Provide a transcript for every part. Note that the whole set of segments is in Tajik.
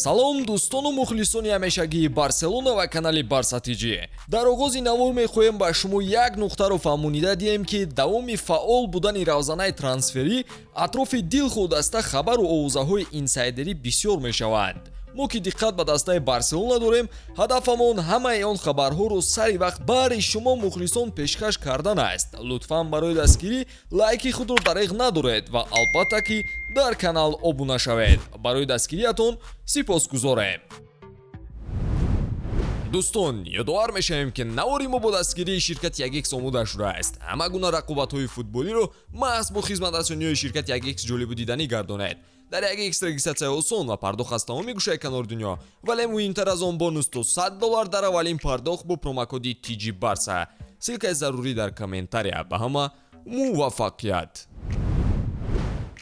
салом дӯстону мухлисони ҳамешагии барселона ва канали Барса ТЖ. дар оғози навор мехоҳем ба шумо як нуқтаро фаҳмонида диҳем ки давоми фаъол будани равзанаи трансферӣ атрофи дилхо даста хабару овозаҳои инсайдерӣ бисёр мешаванд. мо ки диққат ба дастаи барселона дорем, ҳадафамон ҳамаи он хабарҳоро сари вақт баҳри шумо мухлисон пешкаш кардан аст. лутфан барои дастгирӣ лайки худро дареғ надоред ва албатта ки дар канал обуна шавед. барои дастгириятон сипосгузорем. дӯстон, ёдовар мешавем ки навори мо бо дастгирии ширкати 1x омода шудааст. ҳама гуна рақобатҳои футболиро маҳз бо хизматрасониҳои ширкати 1x ҷолибу диданӣ гардонед. дар 1x регистратсия осон ва пардохт аз тамоми гӯшаи канори дунё, вале муҳимтар аз он бонус то $100 дар аввалин пардохт бо промокоди TG Barsa. силкаи зарурӣ дар комментария. ба ҳама муваффақият.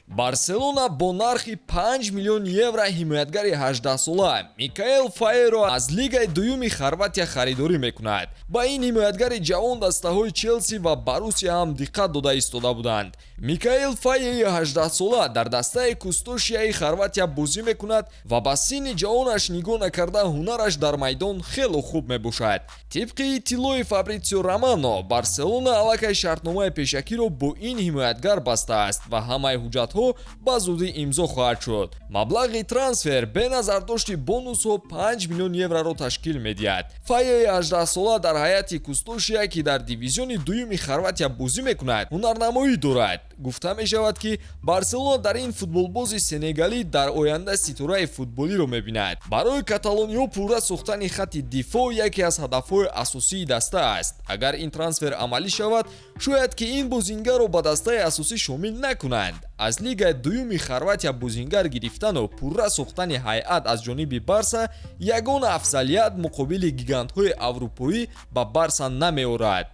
барселона бо нархи 5 миллион евро ҳимоятгари 18-сола Микаэл Фаеро аз лигаи дуюми Хорватия харидорӣ мекунад. ба ин ҳимоятгари ҷавон дастаҳои Челси ва Борусия ҳам диққат дода истода буданд. Микаэл Фаеи 18-сола дар дастаи Кустошияи Хорватия бозӣ мекунад ва ба синни ҷавонаш нигоҳ накарда ҳунараш дар майдон хело хуб мебошад. тибқи иттилои Фабритсио Романо, Барселона аллакай шартномаи пешакиро бо ин ҳимоятгар бастааст ва ҳамаи ҳуҷҷатҳо ба зудӣ имзо хоҳад шуд. маблағи трансфер беназардошти бонусҳо 5 миллион евроро ташкил медиҳад. Фаеи 18-сола дар ҳайати Кустошия ки дар дивизиони дуюми Хорватия бозӣ мекунад, ҳунарнамоӣ дорад. гуфта мешавад ки барселона дар ин футболбози сенегалӣ дар оянда ситораи футболиро мебинад. барои каталониё пурра сохтани хатти дифоъ яке аз ҳадафҳои асосии даста аст. агар ин трансфер амалӣ шавад, шояд ки ин бозингарро ба дастаи асосӣ шомил накунанд. аз лигаи дуюми Хорватия бозингар гирифтану пурра сохтани ҳайат аз ҷониби Барса ягона афзалият муқобили гигантҳои аврупоӣ ба Барса намеорад.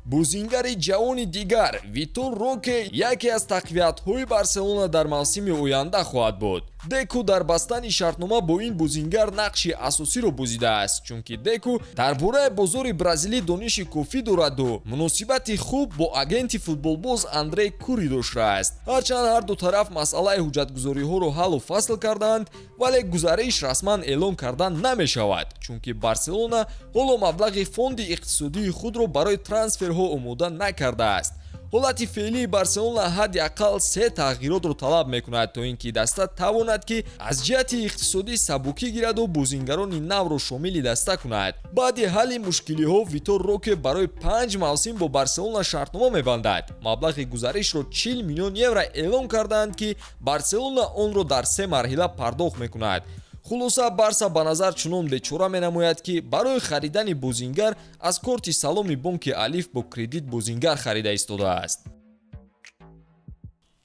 бозингари ҷавони дигар Витор Роке яке аз тақвиятҳои Барселона дар мавсими оянда хоҳад буд. Деку дар бастани шартнома бо ин бозингар нақши асосиро бузидааст, чунки Деку дар бораи бозори бразилӣ дониши кофӣ дораду муносибати хуб бо агенти футболбоз Андрей Кури доштааст. ҳарчанд ҳар ду тараф масъалаи ҳуҷҷатгузориҳоро ҳаллу фасл кардаанд, вале гузариш расман эълон карда намешавад, чунки Барселона ҳоло маблағи фонди иқтисодии худро барои трансферҳо омода накардааст. ҳолати феълии барселона ҳадди аққал 3 тағйиротро талаб мекунад то ин ки даста тавонад ки аз ҷиҳати иқтисодӣ сабукӣ гираду бозингарони навро шомили даста кунад. баъди ҳалли мушкилиҳо Витор Роке барои 5 мавсим бо барселона шартнома мебандад. маблағи гузаришро 40 миллион евро эълон карданд ки барселона онро дар 3 марҳила пардохт мекунад. хулоса Барса ба назар чунон бечора менамояд ки барои харидани бозингар аз корти саломи бонки Алиф бо кредит бозингар харида истодааст.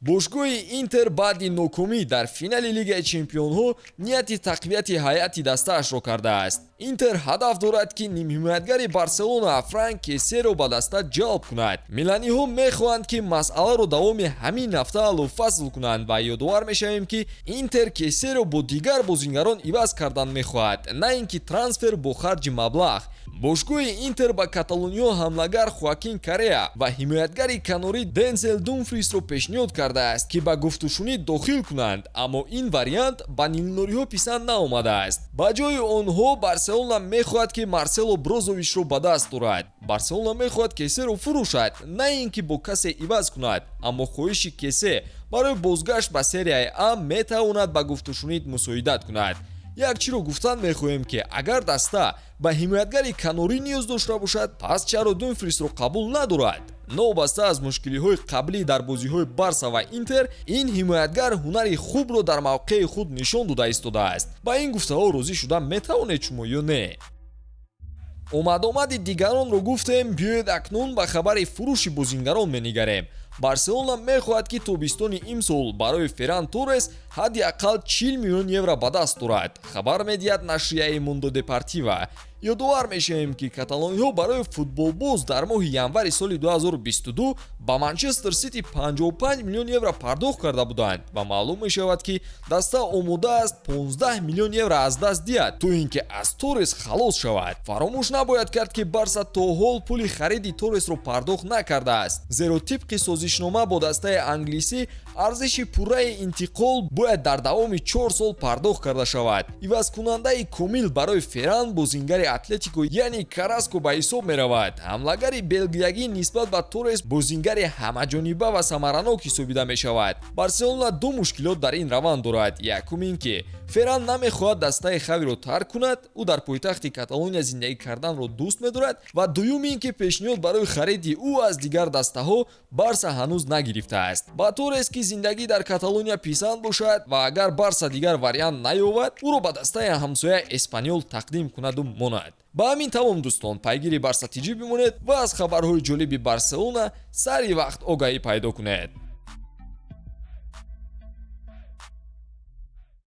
бошгоҳи Интер баъди нокомӣ дар финали Лигаи Чемпионҳо нияти тақвияти ҳайати дастаашро кардааст. Интер ҳадаф дорад ки нимҳимоятгари Барселона Франк Кесеро ба даста ҷалб кунад. миланиҳо мехоҳанд ки масъаларо давоми ҳамин ҳафта ҳаллу фасл кунанд ва ёдовар мешавем ки Интер Кесеро бо дигар бозингарон иваз кардан мехоҳад, на ин ки трансфер бо харҷи маблағ. бошгоҳи Интер ба Каталониё ҳамлагар Хоакин Корея ва ҳимоятгари канорӣ Дензел Думфрисро пешниҳод кардааст ки ба гуфтушунӣ дохил кунанд, аммо ин вариант ба нилнориҳо писанд наомадааст. ба ҷои онҳо Барселона мехоҳад ки Марсело Брозовичро ба даст дорад. Барселона мехоҳад Кесеро фурӯшад, на ин ки бо касе иваз кунад, аммо хоҳиши Кесе барои бозгашт ба серияи А метавонад ба гуфтушунӣ мусоидат кунад. якчиро гуфтан мехоҳем ки агар даста ба ҳимоятгари канорӣ ниёз дошта бошад, пас чаро Думфрисро қабул надорад? новаста аз мушкилиҳои қаблӣ дар бозиҳои Барса ва Интер, ин ҳимоятгар ҳунари хубро дар мавқеи худ нишон дода истодааст. ба ин гуфтаҳо розӣ шуда метавонед шумо ё не? омадомади дигаронро гуфтем, биёед акнун ба хабари фурӯши бозингарон менигарем. барселона мехоҳад ки тобистони имсол барои Ферран Торрес ҳадди аққал 40 миллион евро ба даст дорад. хабар медиҳад нашрияи Mundo Deportivo. ёдовар мешавем ки каталониҳо барои футболбоз дар моҳи январи соли 2022 ба Манчестер Сити 55 миллион евро пардохт карда буданд ва маълум мешавад ки даста омода аст 15 миллион евро аз даст диҳад то ин ки аз Торрес халос шавад. Фаромӯш набояд кард ки Барса то ҳол пули хариди Торресро пардохт накардааст, зеро тибқи созишнома бо дастаи англисӣ арзиши пурраи интиқол бояд дар давоми 4 сол пардохт карда шавад. Ивазкунандаи комил барои Ферран бозингари Атлетико яъни Караско ба ҳисоб меравад. ҳамлагари белгиягӣ нисбат ба Торрес бозингари ҳамаҷониба ва самаранок ҳисобида мешавад. Барселона ду мушкилот дар ин раванд дорад. Якум ин ки Ферран намехоҳад дастаи хавиро тарк кунад, ӯ дар пойтахти Каталония зиндагӣ карданро дӯст медорад ва дуюм ин ки пешниҳод барои хариди ӯ аз дигар дастаҳо Барса ҳанӯз нагирифтааст. Ба Торрес ки зиндагӣ дар Каталония писанд бошад ва агар Барса дигар вариант наёбад, ӯро ба дастаи ҳамсоя Эспаньол тақдим кунаду монад. Ба ҳамин тамом дӯстон, пайгири барсатиҷӣ бимонед ва аз хабарҳои ҷолиби Барселона сари вақт огаҳӣ пайдо кунед.